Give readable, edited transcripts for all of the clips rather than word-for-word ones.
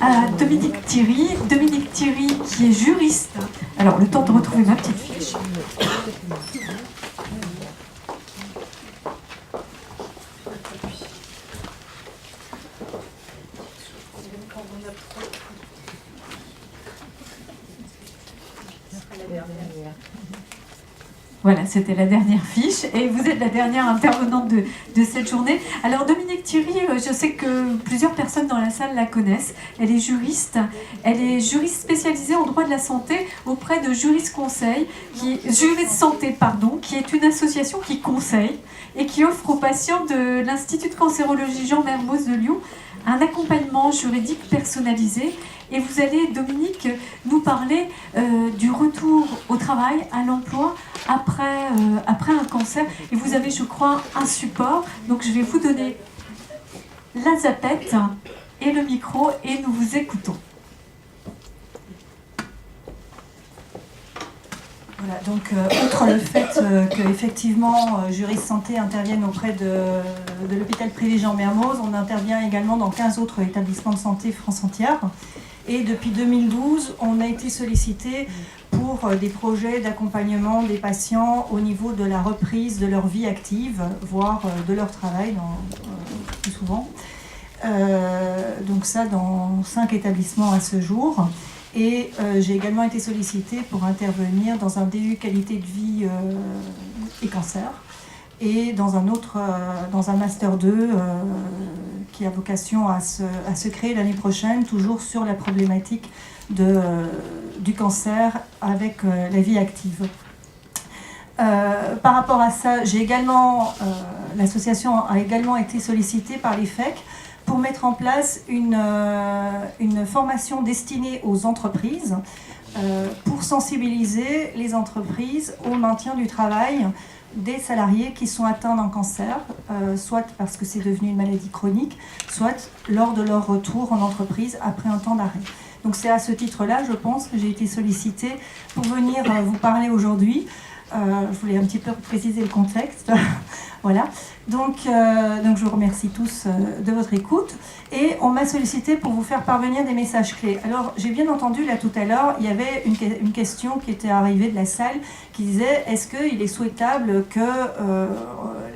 à Dominique Thierry. Dominique Thierry qui est juriste. Alors, le temps de retrouver ma petite fiche. Voilà, c'était la dernière fiche et vous êtes la dernière intervenante de cette journée. Alors Dominique Thierry, je sais que plusieurs personnes dans la salle la connaissent. Elle est juriste spécialisée en droit de la santé auprès de Juris Conseil, Juris Santé, pardon, qui est une association qui conseille et qui offre aux patients de l'Institut de cancérologie Jean Mermoz de Lyon un accompagnement juridique personnalisé. Et vous allez, Dominique, nous parler du retour au travail, à l'emploi, après un cancer. Et vous avez, je crois, un support. Donc je vais vous donner la zapette et le micro et nous vous écoutons. Voilà, donc outre le fait qu'effectivement Juris Santé intervienne auprès de l'hôpital privé Jean Mermoz, on intervient également dans 15 autres établissements de santé France entière. Et depuis 2012, on a été sollicité pour des projets d'accompagnement des patients au niveau de la reprise de leur vie active, voire de leur travail plus souvent. Donc ça dans 5 établissements à ce jour. Et j'ai également été sollicitée pour intervenir dans un DU qualité de vie et cancer et dans un autre, dans un Master 2 qui a vocation à se créer l'année prochaine, toujours sur la problématique du cancer avec la vie active. Par rapport à ça, l'association a également été sollicitée par l'EFEC pour mettre en place une formation destinée aux entreprises pour sensibiliser les entreprises au maintien du travail des salariés qui sont atteints d'un cancer, soit parce que c'est devenu une maladie chronique, soit lors de leur retour en entreprise après un temps d'arrêt. Donc c'est à ce titre-là, je pense, que j'ai été sollicitée pour venir vous parler aujourd'hui. Je voulais un petit peu préciser le contexte. Voilà. Donc je vous remercie tous de votre écoute. Et on m'a sollicité pour vous faire parvenir des messages clés. Alors, j'ai bien entendu, là, tout à l'heure, il y avait une question qui était arrivée de la salle qui disait « Est-ce qu'il est souhaitable que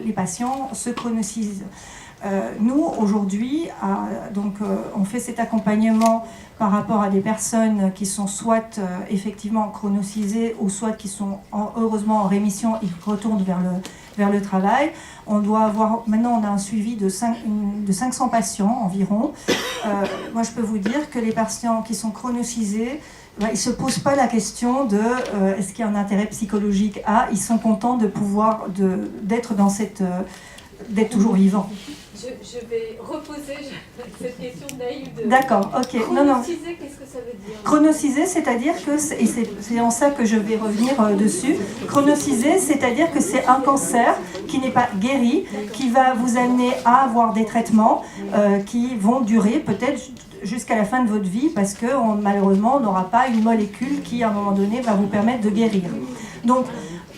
les patients se chronocisent ?» Nous, aujourd'hui, on fait cet accompagnement par rapport à des personnes qui sont soit effectivement chronocisées ou soit qui sont heureusement en rémission et retournent vers le travail. Maintenant, on a un suivi de 500 patients environ. Moi, je peux vous dire que les patients qui sont chronocisés, ils ne se posent pas la question de est-ce qu'il y a un intérêt psychologique à. Ils sont contents de pouvoir d'être dans d'être toujours vivants. Je vais reposer cette question naïve de... D'accord, ok. Chronociser, qu'est-ce que ça veut dire? Chronociser, c'est-à-dire que, et c'est en ça que je vais revenir dessus, chronociser, c'est-à-dire que c'est un cancer qui n'est pas guéri, qui va vous amener à avoir des traitements qui vont durer peut-être jusqu'à la fin de votre vie, parce que malheureusement, on n'aura pas une molécule qui, à un moment donné, va vous permettre de guérir. Donc,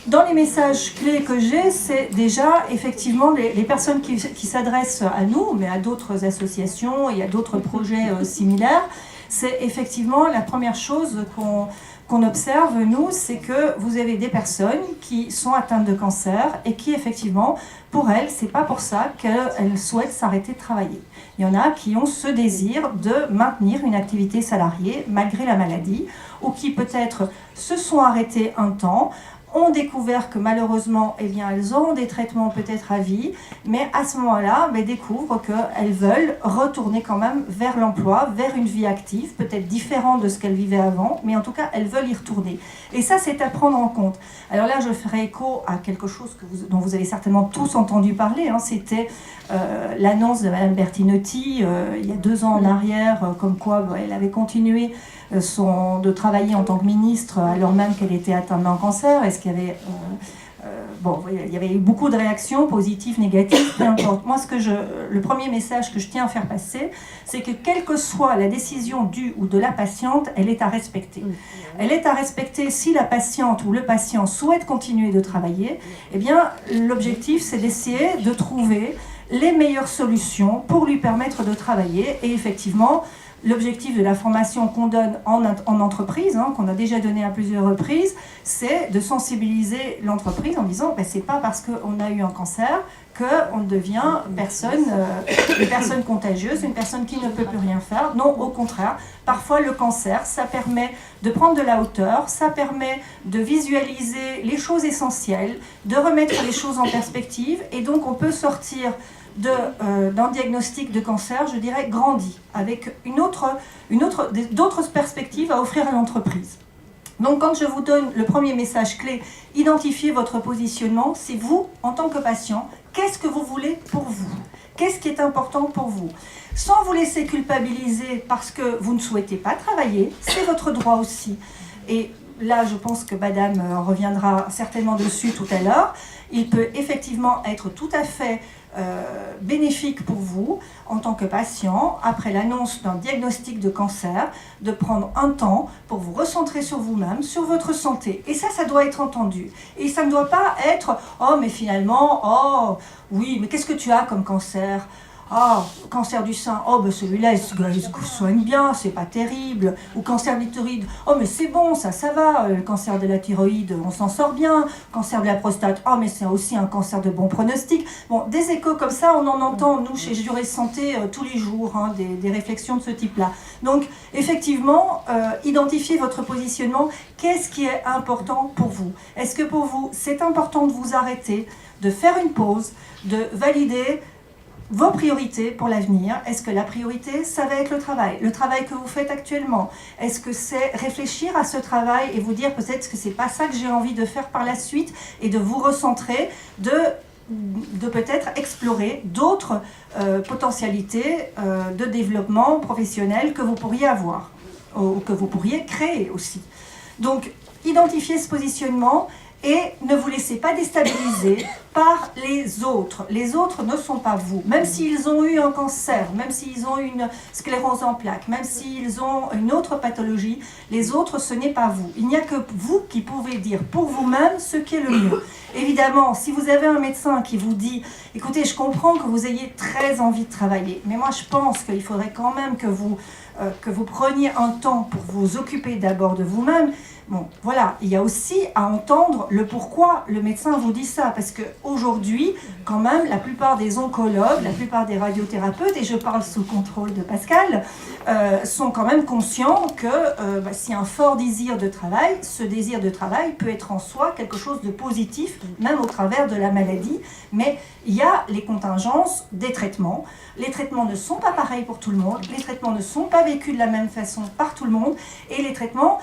dans les messages clés que j'ai, c'est déjà effectivement les personnes qui s'adressent à nous, mais à d'autres associations et à d'autres projets similaires. C'est effectivement la première chose qu'on observe, nous, c'est que vous avez des personnes qui sont atteintes de cancer et qui, effectivement, pour elles, c'est pas pour ça qu'elles souhaitent s'arrêter de travailler. Il y en a qui ont ce désir de maintenir une activité salariée malgré la maladie, ou qui peut-être se sont arrêtées un temps, ont découvert que malheureusement, elles auront des traitements peut-être à vie, mais à ce moment-là, découvrent qu'elles veulent retourner quand même vers l'emploi, vers une vie active, peut-être différente de ce qu'elles vivaient avant, mais en tout cas, elles veulent y retourner. Et ça, c'est à prendre en compte. Alors là, je ferai écho à quelque chose dont vous avez certainement tous entendu parler, c'était l'annonce de Madame Bertinotti, il y a 2 ans en arrière, comme quoi elle avait continué de travailler en tant que ministre alors même qu'elle était atteinte d'un cancer. Est-ce qu'il y avait il y avait eu beaucoup de réactions positives, négatives, peu importe. Moi, le premier message que je tiens à faire passer, c'est que quelle que soit la décision du ou de la patiente, elle est à respecter. Elle est à respecter si la patiente ou le patient souhaite continuer de travailler. Eh bien, l'objectif, c'est d'essayer de trouver les meilleures solutions pour lui permettre de travailler. Et effectivement, l'objectif de la formation qu'on donne en entreprise, qu'on a déjà donné à plusieurs reprises, c'est de sensibiliser l'entreprise en disant c'est pas parce qu'on a eu un cancer qu'on devient une personne contagieuse, une personne qui ne peut plus rien faire. Non, au contraire, parfois le cancer, ça permet de prendre de la hauteur, ça permet de visualiser les choses essentielles, de remettre les choses en perspective, et donc on peut sortir d'un diagnostic de cancer, je dirais, grandi, avec d'autres perspectives à offrir à l'entreprise. Donc quand je vous donne le premier message clé, identifiez votre positionnement, c'est vous, en tant que patient, qu'est-ce que vous voulez pour vous? Qu'est-ce qui est important pour vous? Sans vous laisser culpabiliser parce que vous ne souhaitez pas travailler, c'est votre droit aussi. Et là, je pense que Madame reviendra certainement dessus tout à l'heure. Il peut effectivement être tout à fait bénéfique pour vous, en tant que patient, après l'annonce d'un diagnostic de cancer, de prendre un temps pour vous recentrer sur vous-même, sur votre santé. Et ça doit être entendu. Et ça ne doit pas être « Oh, mais finalement, oh, oui, mais qu'est-ce que tu as comme cancer ? Ah, cancer du sein, oh ben celui-là il se soigne bien, c'est pas terrible. Ou cancer du thyroïde, oh mais c'est bon, ça va. Le cancer de la thyroïde, on s'en sort bien. Cancer de la prostate, oh mais c'est aussi un cancer de bon pronostic. Bon, des échos comme ça, on en entend, nous, chez Juris Santé, tous les jours, des réflexions de ce type-là. Donc, effectivement, identifiez votre positionnement. Qu'est-ce qui est important pour vous? Est-ce que pour vous, c'est important de vous arrêter, de faire une pause, de valider vos priorités pour l'avenir? Est-ce que la priorité, ça va être le travail que vous faites actuellement? Est-ce que c'est réfléchir à ce travail et vous dire peut-être que c'est pas ça que j'ai envie de faire par la suite, et de vous recentrer, de peut-être explorer d'autres potentialités de développement professionnel que vous pourriez avoir, ou que vous pourriez créer aussi. Donc, identifiez ce positionnement. Et ne vous laissez pas déstabiliser par les autres. Les autres ne sont pas vous. Même s'ils ont eu un cancer, même s'ils ont une sclérose en plaques, même s'ils ont une autre pathologie, les autres, ce n'est pas vous. Il n'y a que vous qui pouvez dire pour vous-même ce qui est le mieux. Évidemment, si vous avez un médecin qui vous dit « Écoutez, je comprends que vous ayez très envie de travailler, mais moi je pense qu'il faudrait quand même que vous preniez un temps pour vous occuper d'abord de vous-même », bon, voilà, il y a aussi à entendre le pourquoi le médecin vous dit ça, parce qu'aujourd'hui, quand même, la plupart des oncologues, la plupart des radiothérapeutes, et je parle sous contrôle de Pascal, sont quand même conscients que s'il y a un fort désir de travail, ce désir de travail peut être en soi quelque chose de positif, même au travers de la maladie, mais il y a les contingences des traitements. Les traitements ne sont pas pareils pour tout le monde, les traitements ne sont pas vécus de la même façon par tout le monde, et les traitements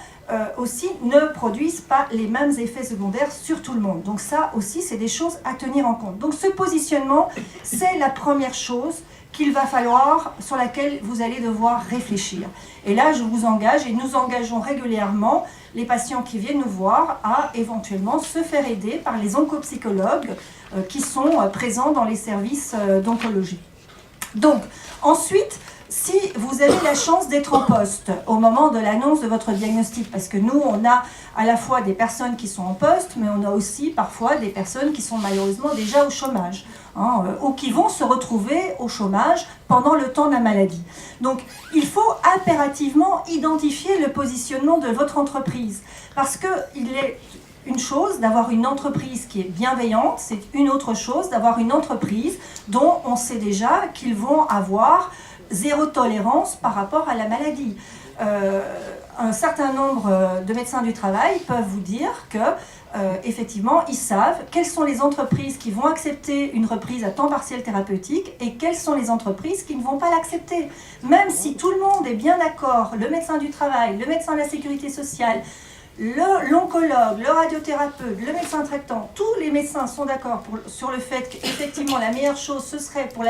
aussi ne produisent pas les mêmes effets secondaires sur tout le monde. Donc ça aussi, c'est des choses à tenir en compte. Donc ce positionnement, c'est la première chose qu'il va falloir, sur laquelle vous allez devoir réfléchir. Et là, je vous engage, et nous engageons régulièrement les patients qui viennent nous voir à éventuellement se faire aider par les oncopsychologues qui sont présents dans les services d'oncologie. Donc, ensuite, si vous avez la chance d'être en poste au moment de l'annonce de votre diagnostic, parce que nous, on a à la fois des personnes qui sont en poste, mais on a aussi parfois des personnes qui sont malheureusement déjà au chômage, ou qui vont se retrouver au chômage pendant le temps de la maladie. Donc, il faut impérativement identifier le positionnement de votre entreprise, parce qu'il est une chose d'avoir une entreprise qui est bienveillante, c'est une autre chose d'avoir une entreprise dont on sait déjà qu'ils vont avoir zéro tolérance par rapport à la maladie. Un certain nombre de médecins du travail peuvent vous dire que effectivement, ils savent quelles sont les entreprises qui vont accepter une reprise à temps partiel thérapeutique et quelles sont les entreprises qui ne vont pas l'accepter. Même si tout le monde est bien d'accord, le médecin du travail, le médecin de la sécurité sociale, l'oncologue, le radiothérapeute, le médecin traitant, tous les médecins sont d'accord sur le fait qu'effectivement la meilleure chose ce serait pour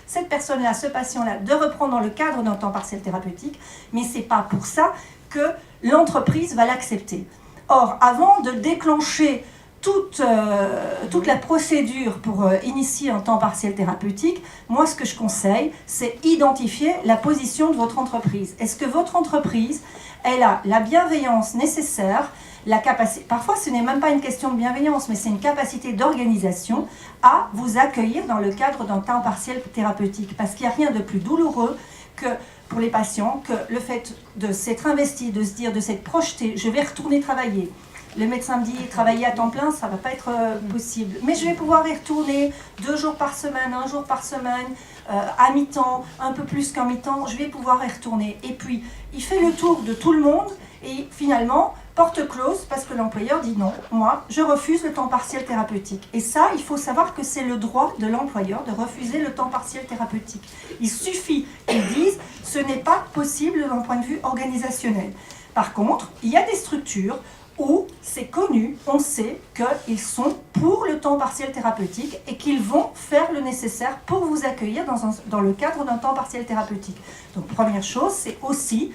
cette personne-là, ce patient-là, de reprendre dans le cadre d'un temps partiel thérapeutique, mais ce n'est pas pour ça que l'entreprise va l'accepter. Or, avant de déclencher toute la procédure pour initier un temps partiel thérapeutique, moi ce que je conseille, c'est identifier la position de votre entreprise. Est-ce que votre entreprise, elle a la bienveillance nécessaire, la capacité, parfois ce n'est même pas une question de bienveillance, mais c'est une capacité d'organisation à vous accueillir dans le cadre d'un temps partiel thérapeutique. Parce qu'il n'y a rien de plus douloureux que pour les patients que le fait de s'être investi, de se dire, de s'être projeté, je vais retourner travailler. Le médecin me dit, travailler à temps plein, ça ne va pas être possible. Mais je vais pouvoir y retourner 2 jours par semaine, 1 jour par semaine, à mi-temps, un peu plus qu'en mi-temps, je vais pouvoir y retourner. Et puis, il fait le tour de tout le monde et finalement, porte close parce que l'employeur dit non, moi, je refuse le temps partiel thérapeutique. Et ça, il faut savoir que c'est le droit de l'employeur de refuser le temps partiel thérapeutique. Il suffit qu'ils disent, ce n'est pas possible d'un point de vue organisationnel. Par contre, il y a des structures où c'est connu, on sait qu'ils sont pour le temps partiel thérapeutique et qu'ils vont faire le nécessaire pour vous accueillir dans le cadre d'un temps partiel thérapeutique. Donc première chose, c'est aussi,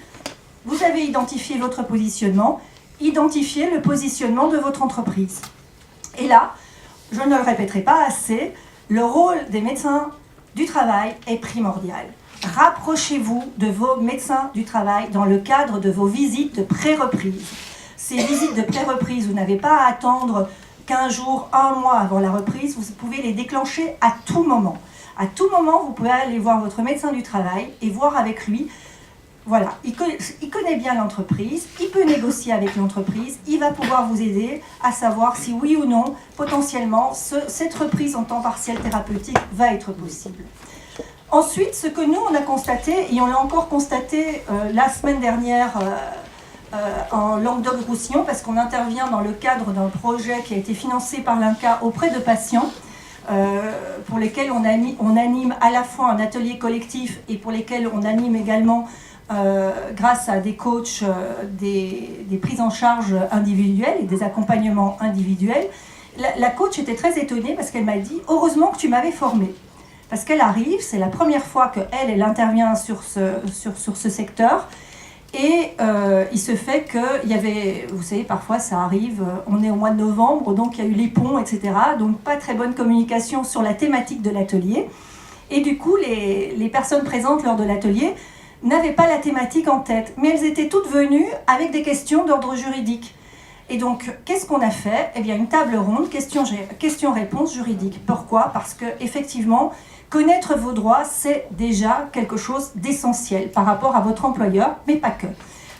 vous avez identifié votre positionnement, identifiez le positionnement de votre entreprise. Et là, je ne le répéterai pas assez, le rôle des médecins du travail est primordial. Rapprochez-vous de vos médecins du travail dans le cadre de vos visites de pré-reprise. Ces visites de pré-reprise, vous n'avez pas à attendre 15 jours, 1 mois avant la reprise, vous pouvez les déclencher à tout moment. À tout moment, vous pouvez aller voir votre médecin du travail et voir avec lui. Voilà, il connaît bien l'entreprise, il peut négocier avec l'entreprise, il va pouvoir vous aider à savoir si oui ou non, potentiellement, cette reprise en temps partiel thérapeutique va être possible. Ensuite, ce que nous, on a constaté, et on l'a encore constaté la semaine dernière en Languedoc-Roussillon, parce qu'on intervient dans le cadre d'un projet qui a été financé par l'INCa auprès de patients, pour lesquels on anime à la fois un atelier collectif et pour lesquels on anime également, grâce à des coachs, des prises en charge individuelles et des accompagnements individuels. La coach était très étonnée parce qu'elle m'a dit « Heureusement que tu m'avais formée ». Parce qu'elle arrive, c'est la première fois qu'elle intervient sur ce secteur. Et il se fait qu'il y avait, vous savez, parfois ça arrive, on est au mois de novembre, donc il y a eu les ponts, etc. Donc pas très bonne communication sur la thématique de l'atelier. Et du coup, les personnes présentes lors de l'atelier n'avaient pas la thématique en tête, mais elles étaient toutes venues avec des questions d'ordre juridique. Et donc, qu'est-ce qu'on a fait? Eh bien, une table ronde, question-réponse juridique. Pourquoi? Parce que effectivement, connaître vos droits, c'est déjà quelque chose d'essentiel par rapport à votre employeur, mais pas que.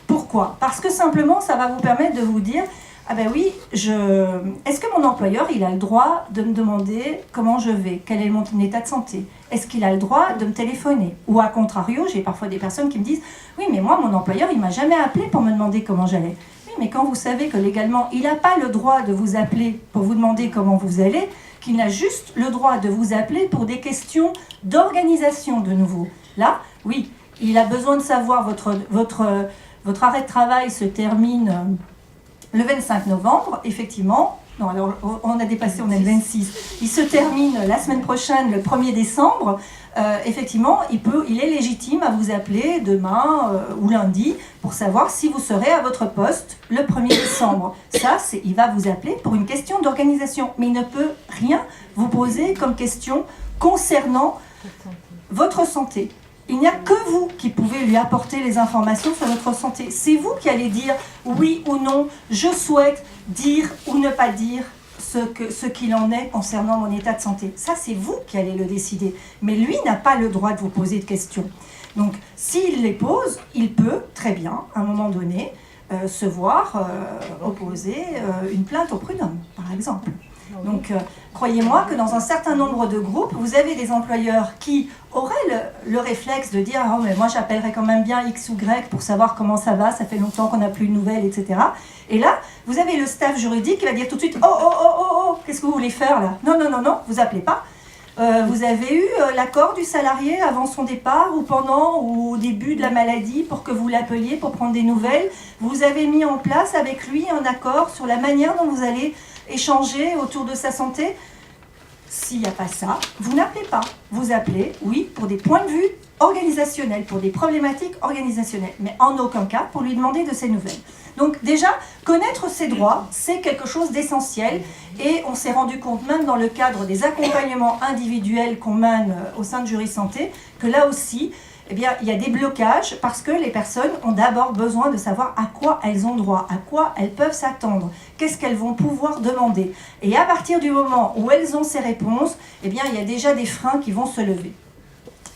Pourquoi? Parce que simplement, ça va vous permettre de vous dire « Ah ben oui, est-ce que mon employeur, il a le droit de me demander comment je vais? Quel est mon état de santé? Est-ce qu'il a le droit de me téléphoner ?» Ou à contrario, j'ai parfois des personnes qui me disent « Oui, mais moi, mon employeur, il ne m'a jamais appelé pour me demander comment j'allais. » Oui, mais quand vous savez que légalement, il n'a pas le droit de vous appeler pour vous demander comment vous allez, qu'il n'a juste le droit de vous appeler pour des questions d'organisation de nouveau. Là, oui, il a besoin de savoir votre arrêt de travail se termine le 25 novembre, effectivement. Non, alors on a dépassé, on est le 26. Il se termine la semaine prochaine, le 1er décembre. Effectivement, il est légitime à vous appeler demain ou lundi pour savoir si vous serez à votre poste le 1er décembre. Ça, il va vous appeler pour une question d'organisation, mais il ne peut rien vous poser comme question concernant votre santé. Il n'y a que vous qui pouvez lui apporter les informations sur votre santé. C'est vous qui allez dire oui ou non, je souhaite dire ou ne pas dire ce qu'il en est concernant mon état de santé. Ça, c'est vous qui allez le décider. Mais lui n'a pas le droit de vous poser de questions. Donc, s'il les pose, il peut très bien, à un moment donné, se voir opposer une plainte au prud'homme, par exemple. Donc, croyez-moi que dans un certain nombre de groupes, vous avez des employeurs qui auraient le réflexe de dire « Oh, mais moi, j'appellerais quand même bien X ou Y pour savoir comment ça va, ça fait longtemps qu'on n'a plus de nouvelles, etc. » Et là, vous avez le staff juridique qui va dire tout de suite « Oh, oh, oh, oh, oh, qu'est-ce que vous voulez faire là? Non, non, non, non, vous appelez pas. Vous avez eu l'accord du salarié avant son départ ou pendant ou au début de la maladie pour que vous l'appeliez pour prendre des nouvelles. Vous avez mis en place avec lui un accord sur la manière dont vous allez échanger autour de sa santé. S'il n'y a pas ça, vous n'appelez pas. Vous appelez, oui, pour des points de vue organisationnels, pour des problématiques organisationnelles, mais en aucun cas pour lui demander de ses nouvelles. Donc déjà, connaître ses droits, c'est quelque chose d'essentiel et on s'est rendu compte même dans le cadre des accompagnements individuels qu'on mène au sein de Juris Santé, que là aussi, eh bien, il y a des blocages parce que les personnes ont d'abord besoin de savoir à quoi elles ont droit, à quoi elles peuvent s'attendre, qu'est-ce qu'elles vont pouvoir demander. Et à partir du moment où elles ont ces réponses, eh bien, il y a déjà des freins qui vont se lever.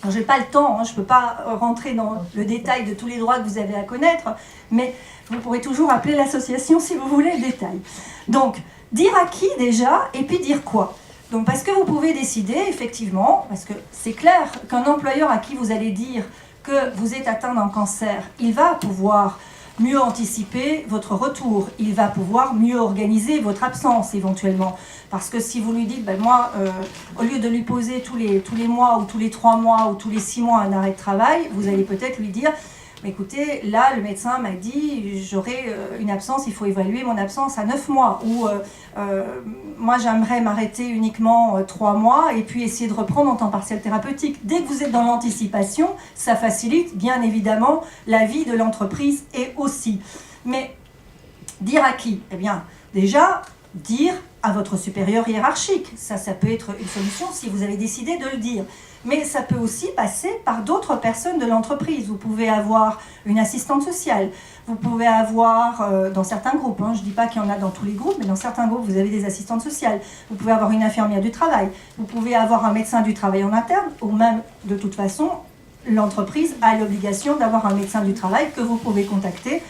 Je n'ai pas le temps, hein, je ne peux pas rentrer dans le détail de tous les droits que vous avez à connaître, mais vous pourrez toujours appeler l'association si vous voulez le détail. Donc, dire à qui déjà, et puis dire quoi. Donc, parce que vous pouvez décider, effectivement, parce que c'est clair qu'un employeur à qui vous allez dire que vous êtes atteint d'un cancer, il va pouvoir mieux anticiper votre retour, il va pouvoir mieux organiser votre absence éventuellement. Parce que si vous lui dites, ben moi, au lieu de lui poser tous les mois ou tous les 3 mois ou tous les 6 mois un arrêt de travail, vous allez peut-être lui dire, écoutez, là, le médecin m'a dit, j'aurai une absence, il faut évaluer mon absence à 9 mois. Ou moi, j'aimerais m'arrêter uniquement 3 mois et puis essayer de reprendre en temps partiel thérapeutique. Dès que vous êtes dans l'anticipation, ça facilite bien évidemment la vie de l'entreprise et aussi. Mais dire à qui? Eh bien, déjà, dire à votre supérieur hiérarchique. Ça peut être une solution si vous avez décidé de le dire. Mais ça peut aussi passer par d'autres personnes de l'entreprise. Vous pouvez avoir une assistante sociale. Vous pouvez avoir, dans certains groupes, hein, je ne dis pas qu'il y en a dans tous les groupes, mais dans certains groupes, vous avez des assistantes sociales. Vous pouvez avoir une infirmière du travail. Vous pouvez avoir un médecin du travail en interne, ou même, de toute façon, l'entreprise a l'obligation d'avoir un médecin du travail que vous pouvez contacter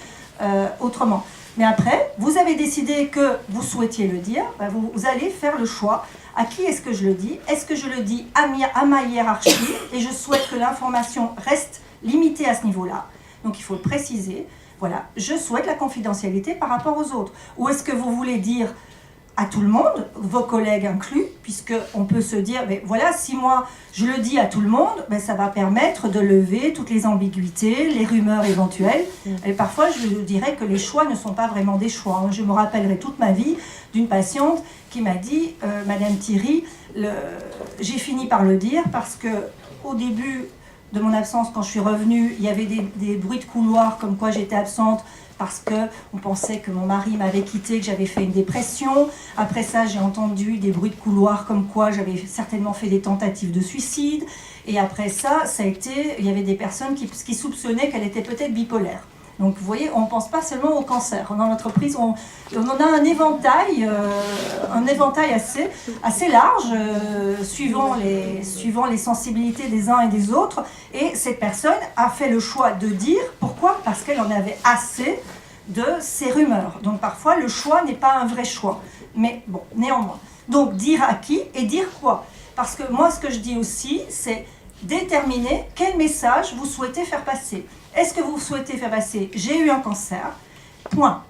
autrement. Mais après, vous avez décidé que vous souhaitiez le dire, vous allez faire le choix. À qui est-ce que je le dis? Est-ce que je le dis à ma hiérarchie et je souhaite que l'information reste limitée à ce niveau-là? Donc il faut le préciser. Voilà, je souhaite la confidentialité par rapport aux autres. Ou est-ce que vous voulez dire à tout le monde, vos collègues inclus, puisqu'on peut se dire, mais voilà, si moi je le dis à tout le monde, ben, ça va permettre de lever toutes les ambiguïtés, les rumeurs éventuelles. Et parfois, je dirais que les choix ne sont pas vraiment des choix. Je me rappellerai toute ma vie d'une patiente qui m'a dit, Madame Thierry, j'ai fini par le dire parce que au début de mon absence, quand je suis revenue, il y avait des bruits de couloir comme quoi j'étais absente parce qu'on pensait que mon mari m'avait quittée, que j'avais fait une dépression. Après ça, j'ai entendu des bruits de couloir comme quoi j'avais certainement fait des tentatives de suicide. Et après ça, il y avait des personnes qui soupçonnaient qu'elle était peut-être bipolaire. Donc vous voyez, on ne pense pas seulement au cancer. Dans l'entreprise, on a un éventail assez large, suivant les sensibilités des uns et des autres. Et cette personne a fait le choix de dire. Pourquoi? Parce qu'elle en avait assez de ces rumeurs. Donc parfois, le choix n'est pas un vrai choix. Mais bon, néanmoins. Donc dire à qui et dire quoi? Parce que moi, ce que je dis aussi, c'est déterminer quel message vous souhaitez faire passer. Est-ce que vous souhaitez faire passer « j'ai eu un cancer », point.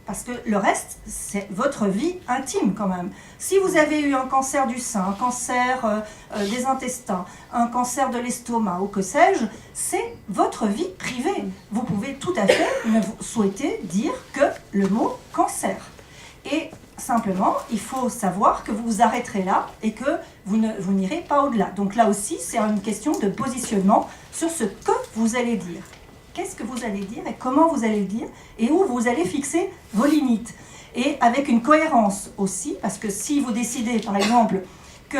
Parce que le reste, c'est votre vie intime quand même. Si vous avez eu un cancer du sein, un cancer des intestins, un cancer de l'estomac ou que sais-je, c'est votre vie privée. Vous pouvez tout à fait souhaiter dire que le mot « cancer ». Et simplement, il faut savoir que vous vous arrêterez là et que vous n'irez pas au-delà. Donc là aussi, c'est une question de positionnement sur ce que vous allez dire. Qu'est-ce que vous allez dire et comment vous allez le dire et où vous allez fixer vos limites. Et avec une cohérence aussi, parce que si vous décidez, par exemple, que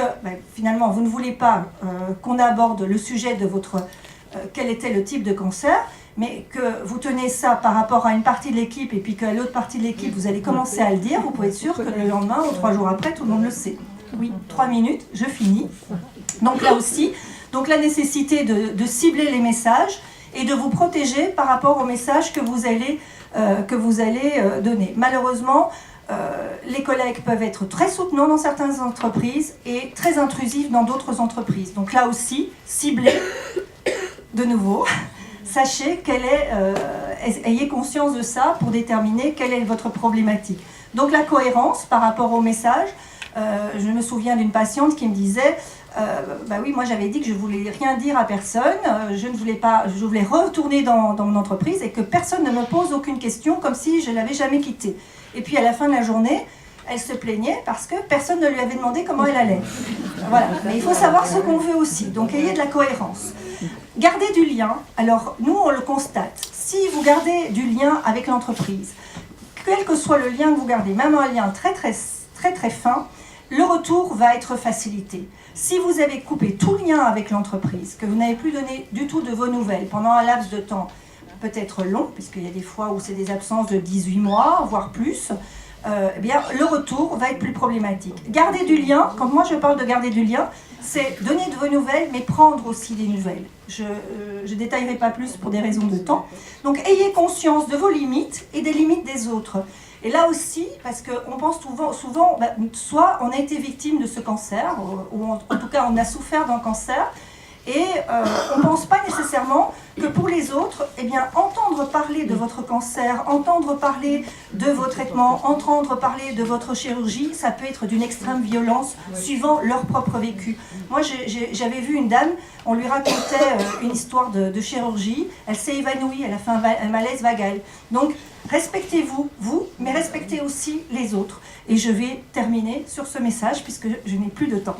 finalement vous ne voulez pas qu'on aborde le sujet de quel était le type de cancer, mais que vous tenez ça par rapport à une partie de l'équipe et puis qu'à l'autre partie de l'équipe, vous allez commencer à le dire, vous pouvez être sûr que le lendemain ou 3 jours après, tout le monde le sait. Oui, 3 minutes, je finis. Donc là aussi, la nécessité de cibler les messages et de vous protéger par rapport aux messages que vous allez donner. Malheureusement, les collègues peuvent être très soutenants dans certaines entreprises et très intrusifs dans d'autres entreprises. Donc là aussi, ciblez de nouveau. Sachez ayez conscience de ça pour déterminer quelle est votre problématique. Donc la cohérence par rapport au message. Je me souviens d'une patiente qui me disait oui, moi j'avais dit que je ne voulais rien dire à personne, je voulais retourner dans mon entreprise et que personne ne me pose aucune question comme si je ne l'avais jamais quittée. Et puis à la fin de la journée, elle se plaignait parce que personne ne lui avait demandé comment elle allait. Voilà, mais il faut savoir ce qu'on veut aussi, donc ayez de la cohérence. Gardez du lien, alors nous on le constate, si vous gardez du lien avec l'entreprise, quel que soit le lien que vous gardez, même un lien très très très très fin, le retour va être facilité. Si vous avez coupé tout lien avec l'entreprise, que vous n'avez plus donné du tout de vos nouvelles pendant un laps de temps peut-être long, puisqu'il y a des fois où c'est des absences de 18 mois, voire plus, eh bien, le retour va être plus problématique. Garder du lien, quand moi je parle de garder du lien, c'est donner de vos nouvelles, mais prendre aussi des nouvelles. Je ne détaillerai pas plus pour des raisons de temps. Donc ayez conscience de vos limites et des limites des autres. Et là aussi, parce qu'on pense souvent soit on a été victime de ce cancer, ou en tout cas on a souffert d'un cancer, et on ne pense pas nécessairement que pour les autres, eh bien, entendre parler de votre cancer, entendre parler de vos traitements, entendre parler de votre chirurgie, ça peut être d'une extrême violence suivant leur propre vécu. Moi, j'avais vu une dame, on lui racontait une histoire de chirurgie, elle s'est évanouie, elle a fait un malaise vagal. Donc, respectez-vous, vous, mais respectez aussi les autres. Et je vais terminer sur ce message puisque je n'ai plus de temps.